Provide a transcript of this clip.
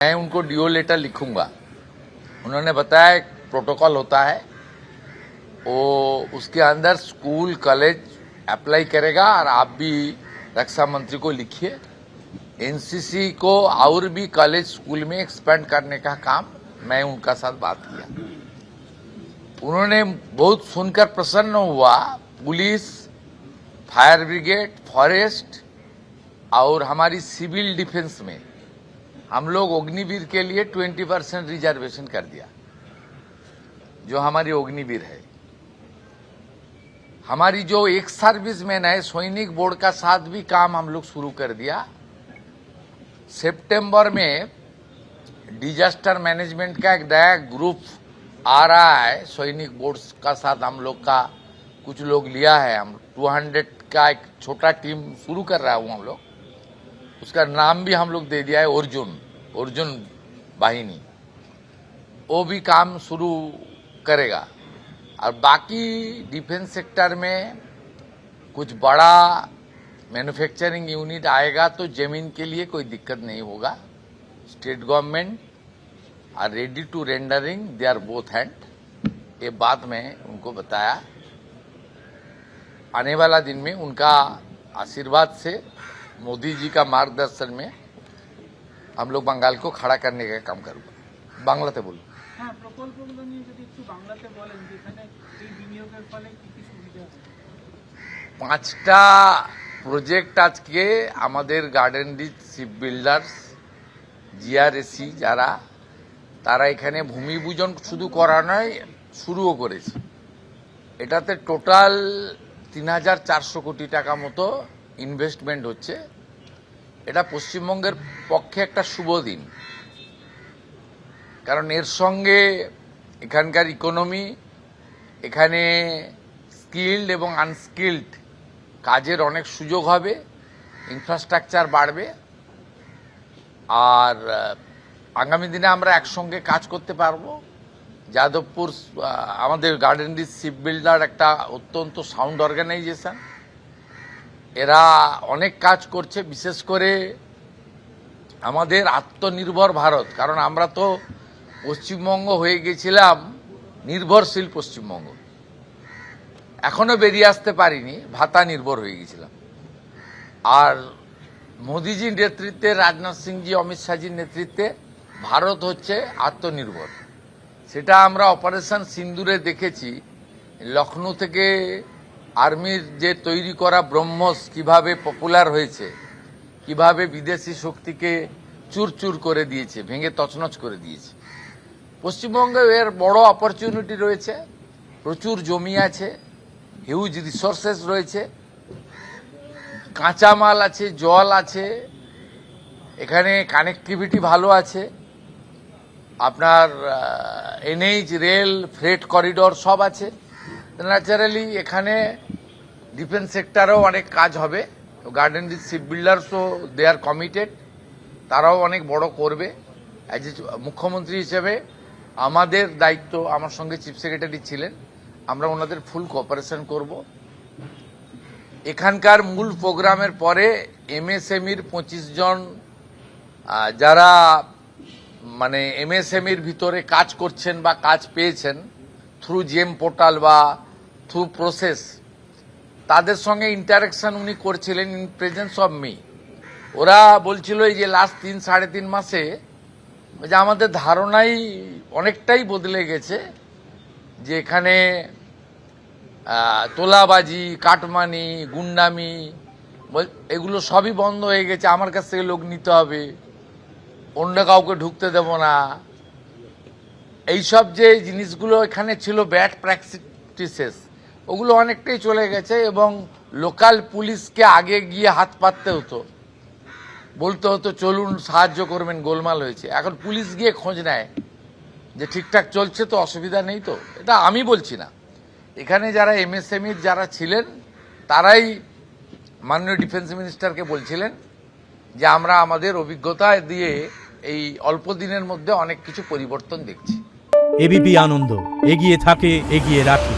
मैं उनको do letter लिखूंगा। उन्होंने बताया एक प्रोटोकॉल होता है, वो उसके अंदर स्कूल कॉलेज अप्लाई करेगा और आप भी रक्षा मंत्री को लिखिए। एनसीसी को और भी कॉलेज स्कूल में एक्सपेंड करने का काम मैं उनका साथ बात किया। उन्होंने बहुत सुनकर प्रसन्न हुआ। पुलिस, फायर ब्रिगेड, फॉरेस्ट और हमारी सिविल डिफेंस में हम लोग अग्निवीर के लिए 20% रिजर्वेशन कर दिया। जो हमारी अग्निवीर है, हमारी जो एक सर्विसमैन है, सैनिक बोर्ड का साथ भी काम हम लोग शुरू कर दिया। सितंबर में डिजास्टर मैनेजमेंट का एक नया ग्रुप आ रहा है। सैनिक बोर्ड का साथ हम लोग का कुछ लोग लिया है। हम 200 का एक छोटा टीम शुरू कर रहा हूँ हम लोग। उसका नाम भी हम लोग दे दिया है अर्जुन वाहिनी। वो भी काम शुरू करेगा। और बाकी डिफेंस सेक्टर में कुछ बड़ा मैन्युफैक्चरिंग यूनिट आएगा तो जमीन के लिए कोई दिक्कत नहीं होगा। State government are ready to rendering their both hand. ये बात मैं उनको बताया। आने वाला दिन में उनका आशीर्वाद से, मोदी जी का मार्गदर्शन में हम लोग बंगाल को खड़ा करने का काम करूँगा। बांग्लाते बोलो। হ্যাঁ, প্রকল্পগুলো নিয়ে যদি একটু বাংলাতে বলেন যে এখানে এই বিনিয়োগের ফলে কি কি সুবিধা আছে। 5টা প্রজেক্ট আজকে আমাদের Garden Reach Ship Builders, GRSE যারা, তারা এখানে ভূমি পূজন শুধু করা নয়, শুরুও করেছে। এটাতে টোটাল 3,400 কোটি টাকা মতো ইনভেস্টমেন্ট হচ্ছে। এটা পশ্চিমবঙ্গের পক্ষে একটা শুভ দিন, কারণ এর সঙ্গে এখানকার ইকোনমি, এখানে স্কিল্ড এবং আনস্কিল্ড কাজের অনেক সুযোগ হবে, ইনফ্রাস্ট্রাকচার বাড়বে। আর আগামী দিনে আমরা একসঙ্গে কাজ করতে পারবো। যাদবপুর আমাদের গার্ডেন রিচ শিপ বিল্ডার একটা অত্যন্ত সাউন্ড অর্গানাইজেশন। এরা অনেক কাজ করছে, বিশেষ করে আমাদের আত্মনির্ভর ভারত। কারণ আমরা তো পশ্চিমবঙ্গ হয়ে গেছিলাম নির্ভরশীল পশ্চিমবঙ্গ, এখনো বেরিয়ে আসতে পারিনি, ভাতা নির্ভর হয়ে গেছিলাম। আর মোদিজির নেতৃত্বে, রাজনাথ সিংজি, অমিত শাহজির নেতৃত্বে ভারত হচ্ছে আত্মনির্ভর। সেটা আমরা অপারেশন সিন্দুরে দেখেছি। লখনৌ থেকে আর্মির যে তৈরি করা ব্রহ্মস কিভাবে পপুলার হয়েছে, কিভাবে বিদেশি শক্তিকে চুরচুর করে দিয়েছে, ভেঙে তছনছ করে দিয়েছে। পশ্চিমবঙ্গে এর বড় অপরচুনিটি রয়েছে। প্রচুর জমি আছে, হিউজ রিসোর্সেস রয়েছে, কাঁচামাল আছে, জল আছে, এখানে কানেক্টিভিটি ভালো আছে। আপনার এনএইচ, রেল, ফ্রেট করিডোর সব আছে। ন্যাচারালি এখানে ডিফেন্স সেক্টরেও অনেক কাজ হবে। গার্ডেন রিচ শিপ বিল্ডার্সও দে আর কমিটেড, তারাও অনেক বড় করবে। অ্যাজ এ মুখ্যমন্ত্রী হিসেবে আমাদের দায়িত্ব, আমার সঙ্গে চিফ সেক্রেটারি ছিলেন, আমরা ওনাদের ফুল কোঅপারেশন করব। এখানকার মূল প্রোগ্রামের পরে এমএসএমইর 25 জন যারা মানে এমএসএমইর ভিতরে কাজ করছেন বা কাজ পেয়েছেন থ্রু জিএম পোর্টাল বা থ্রু প্রসেস, তাদের সঙ্গে ইন্টারাকশন উনি করছিলেন ইন প্রেজেন্স অফ মি। ওরা বলছিল এই যে লাস্ট 3-3.5 মাসে যে আমাদের ধারণাই অনেকটাই বদলে গেছে, যে এখানে তোলাবাজি, কাটমানি, গুন্ডামি এগুলো সবই বন্ধ হয়ে গেছে। আমার কাছ থেকে লোক নিতে হবে, অন্য কাউকে ঢুকতে দেব না। এইসব যে জিনিসগুলো এখানে ছিল, ব্যাড প্র্যাকটিসেস, ওগুলো অনেকটাই চলে গেছে। এবং লোকাল পুলিশকে আগে গিয়ে হাত পাততে হতো, বলতে হতো চলুন সাহায্য করবেন, গোলমাল হয়েছে। এখন পুলিশ গিয়ে খোঁজ নেয় যে ঠিকঠাক চলছে তো, অসুবিধা নেই তো। এটা আমি বলছি না, এখানে যারা এমএসএমই যারা ছিলেন তারাই মাননীয় ডিফেন্স মিনিস্টারকে বলছিলেন যে আমরা আমাদের অভিজ্ঞতা দিয়ে এই অল্প দিনের মধ্যে অনেক কিছু পরিবর্তন দেখছি। এবিপি আনন্দ, এগিয়ে থাকে, এগিয়ে রাখে।